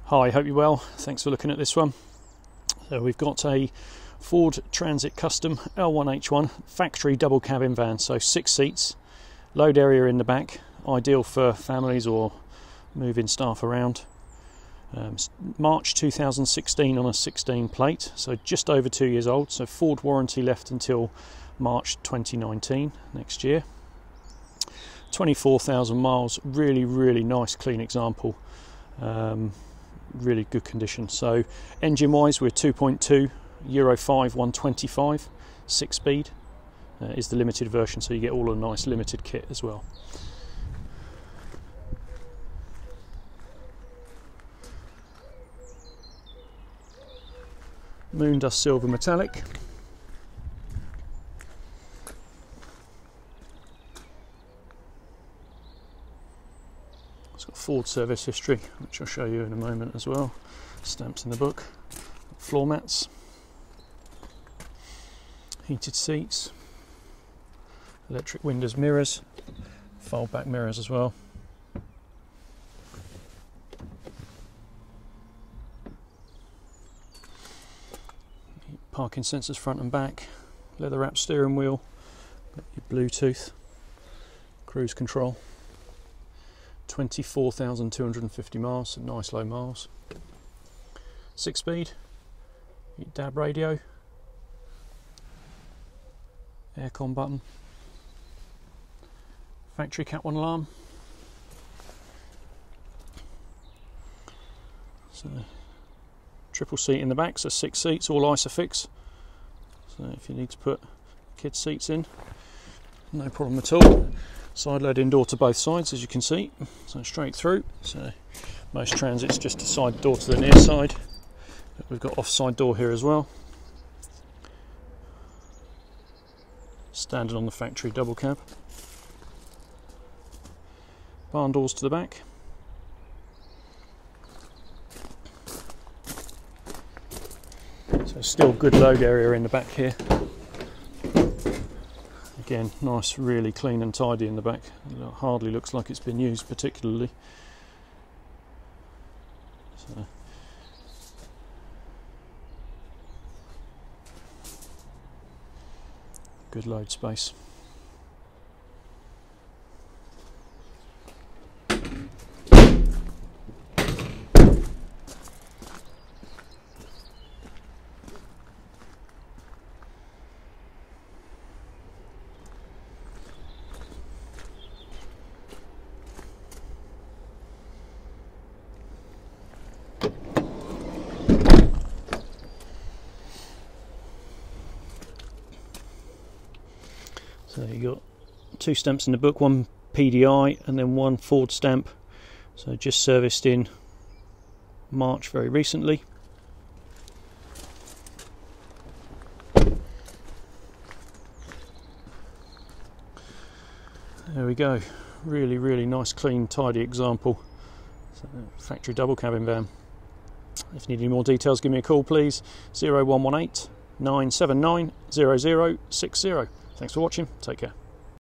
Hi, hope you're well. Thanks for looking at this one. So we've got a Ford Transit Custom L1H1 factory double cabin van, so 6 seats, load area in the back, ideal for families or moving staff around. March 2016 on a 16 plate, so just over 2 years old, so Ford warranty left until March 2019, next year. 24,000 miles, really nice clean example. Really good condition. So engine wise, we're 2.2 Euro 5 125 6-speed is the limited version, so you get all a nice limited kit as well. Moon dust silver metallic. It's got Ford service history, which I'll show you in a moment as well. Stamps in the book. Floor mats. Heated seats. Electric windows, mirrors. Fold back mirrors as well. Parking sensors front and back. Leather wrapped steering wheel. Got your Bluetooth. Cruise control. 24,250 miles, so nice low miles. 6-speed, DAB radio, aircon button, factory Cat 1 alarm. So triple seat in the back, so 6 seats, all Isofix. So if you need to put kids' seats in, no problem at all. Side loading door to both sides, as you can see, so straight through. So most Transits just a side door to the near side. But we've got offside door here as well. Standard on the factory double cab. Barn doors to the back. So still good load area in the back here. Again, nice, really clean and tidy in the back. It hardly looks like it's been used particularly. So, good load space. So you got 2 stamps in the book, 1 PDI and then 1 Ford stamp. So just serviced in March very recently. There we go. Really nice, clean, tidy example. So, factory double cabin van. If you need any more details, give me a call please. 0118 979 0060. Thanks for watching. Take care.